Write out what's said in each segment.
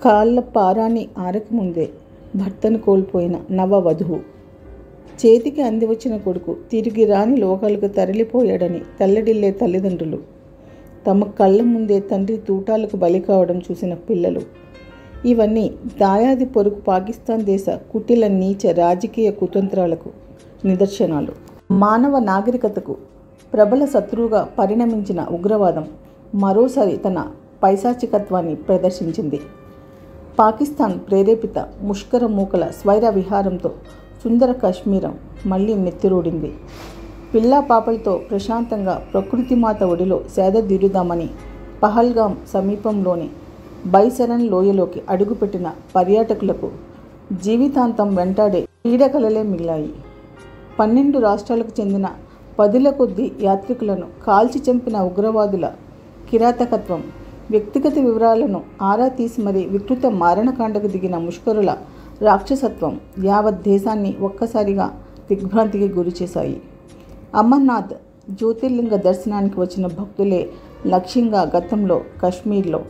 కాళ్ళ పారాని ఆరకముందే భర్తను కోల్పోయిన నవవధువు. చేతికి అందివచ్చిన కొడుకు తిరిగి రాని లోకాలకు తరలిపోయాడని తల్లడిల్లే తల్లిదండ్రులు. తమ కళ్ళ ముందే తండ్రి తూటాలకు బలి కావడం చూసిన పిల్లలు. ఇవన్నీ దాయాది పొరుగు పాకిస్తాన్ దేశ కుటిల నీచ రాజకీయ కుతంత్రాలకు నిదర్శనాలు. మానవ నాగరికతకు ప్రబల శత్రువుగా పరిణమించిన ఉగ్రవాదం మరోసారి తన పైశాచికత్వాన్ని ప్రదర్శించింది. పాకిస్తాన్ ప్రేరేపిత ముష్కర మూకల స్వైర విహారంతో సుందర కాశ్మీరం మళ్ళీ నెత్తిరోడింది. పిల్లా పాపలతో ప్రశాంతంగా ప్రకృతి మాత ఒడిలో సేదతీరుదామని పహల్గాం సమీపంలోని బైసరన్ లోయలోకి అడుగుపెట్టిన పర్యాటకులకు జీవితాంతం వెంటాడే పీడకలలే మిగిలాయి. 12 రాష్ట్రాలకు చెందిన 10ల కొద్దీ యాత్రికులను కాల్చి చంపిన ఉగ్రవాదుల కిరాతకత్వం, వ్యక్తిగత వివరాలను ఆరా తీసి మరీ వికృత మారణకాండకు దిగిన ముష్కరుల రాక్షసత్వం యావత్ దేశాన్ని ఒక్కసారిగా దిగ్భ్రాంతికి గురిచేశాయి. అమర్నాథ్ జ్యోతిర్లింగ దర్శనానికి వచ్చిన భక్తులే లక్ష్యంగా గతంలో కశ్మీర్లో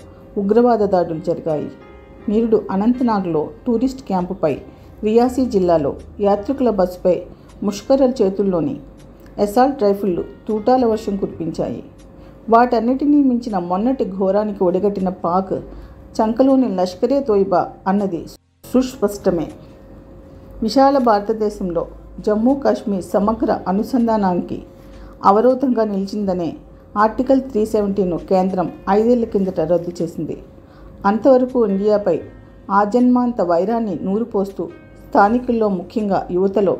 ఉగ్రవాద దాడులు జరిగాయి. నిరుడు అనంతనాగ్లో టూరిస్ట్ క్యాంపుపై, రియాసీ జిల్లాలో యాత్రికుల బస్సుపై ముష్కరుల చేతుల్లోని అసాల్ట్ రైఫిళ్లు తూటాల వర్షం కురిపించాయి. వాటన్నిటినీ మించిన మొన్నటి ఘోరానికి ఒడిగట్టిన పాక్ చంకలోని లష్కరే తోయిబా అన్నది సుస్పష్టమే. విశాల భారతదేశంలో జమ్మూ కాశ్మీర్ సమగ్ర అనుసంధానానికి అవరోధంగా నిలిచిందనే ఆర్టికల్ 370ను కేంద్రం 5 ఏళ్ల కిందట రద్దు చేసింది. అంతవరకు ఇండియాపై ఆజన్మాంత వైరాన్ని నూరిపోస్తూ స్థానికుల్లో ముఖ్యంగా యువతలో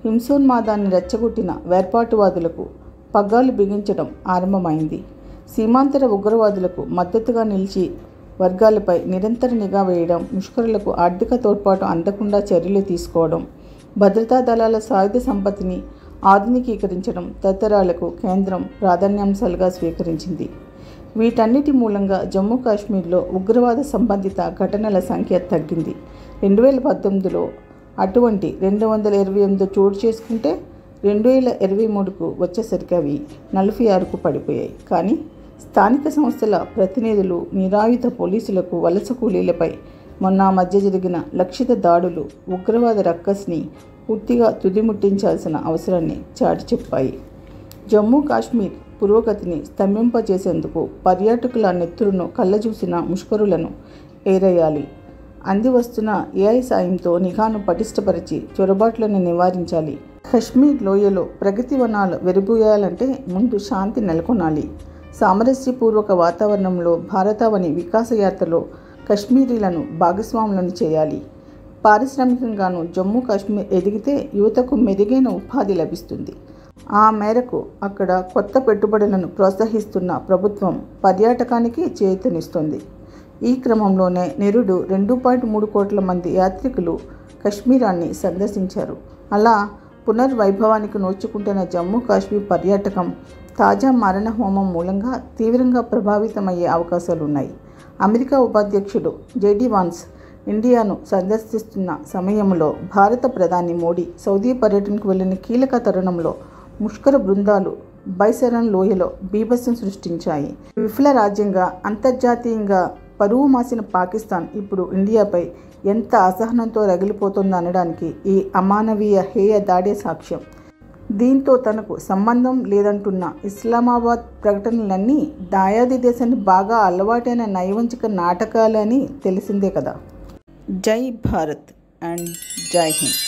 హింసోన్మాదాన్ని రెచ్చగొట్టిన వేర్పాటువాదులకు పగ్గాలు బిగించడం ఆరంభమైంది. సీమాంతర ఉగ్రవాదులకు మద్దతుగా నిలిచి వర్గాలపై నిరంతర నిఘా వేయడం, ముష్కరులకు ఆర్థిక తోడ్పాటు అందకుండా చర్యలు తీసుకోవడం, భద్రతా దళాల సాయుధ సంపత్తిని ఆధునికీకరించడం తదితరాలకు కేంద్రం ప్రాధాన్యాంశాలుగా స్వీకరించింది. వీటన్నిటి మూలంగా జమ్మూ కాశ్మీర్లో ఉగ్రవాద సంబంధిత ఘటనల సంఖ్య తగ్గింది. 2018లో అటువంటి 228 చోటు చేసుకుంటే 2023కు వచ్చేసరికి అవి 46కు పడిపోయాయి. కానీ స్థానిక సంస్థల ప్రతినిధులు, నిరాయుధ పోలీసులకు, వలస కూలీలపై మొన్న మధ్య జరిగిన లక్షిత దాడులు ఉగ్రవాద రక్కస్ని పూర్తిగా తుదిముట్టించాల్సిన అవసరాన్ని చాటి చెప్పాయి. జమ్మూ కాశ్మీర్ పురోగతిని స్తంభింపజేసేందుకు పర్యాటకుల నెత్తురును కళ్ళజూసిన ముష్కరులను ఏరేయాలి. అందివస్తున్న AI సాయంతో నిఘాను పటిష్టపరిచి చొరబాట్లను నివారించాలి. కశ్మీర్ లోయలో ప్రగతి వనాలు వెరుబూయాలంటే ముందు శాంతి నెలకొనాలి. సామరస్యపూర్వక వాతావరణంలో భారతావని వికాస యాత్రలో కశ్మీరీలను భాగస్వాములను చేయాలి. పారిశ్రామికంగానూ జమ్మూ కాశ్మీర్ ఎదిగితే యువతకు మెరుగైన ఉపాధి లభిస్తుంది. ఆ మేరకు అక్కడ కొత్త పెట్టుబడులను ప్రోత్సహిస్తున్న ప్రభుత్వం పర్యాటకానికి చేయూతనిస్తోంది. ఈ క్రమంలోనే నిరుడు 2.3 కోట్ల మంది యాత్రికులు కశ్మీరాన్ని సందర్శించారు. అలా పునర్వైభవానికి నోచుకుంటున్న జమ్మూ కాశ్మీర్ పర్యాటకం తాజా మారణ హోమం మూలంగా తీవ్రంగా ప్రభావితమయ్యే అవకాశాలున్నాయి. అమెరికా ఉపాధ్యక్షుడు JD వాన్స్ ఇండియాను సందర్శిస్తున్న సమయంలో భారత ప్రధాని మోడీ సౌదీ పర్యటనకు వెళ్లిన కీలక తరుణంలో ముష్కర బృందాలు బైసరన్ లోయలో బీభత్సం సృష్టించాయి. విఫల రాజ్యంగా అంతర్జాతీయంగా పరువు మాసిన పాకిస్తాన్ ఇప్పుడు ఇండియాపై ఎంత అసహనంతో రగిలిపోతుందనడానికి ఈ అమానవీయ హేయ దాడే సాక్ష్యం. దీంతో తనకు సంబంధం లేదంటున్న ఇస్లామాబాద్ ప్రకటనలన్నీ దాయాది దేశాన్ని బాగా అలవాటైన నైవంచిక నాటకాలని తెలిసిందే కదా. జై భారత్ అండ్ జై హింద్.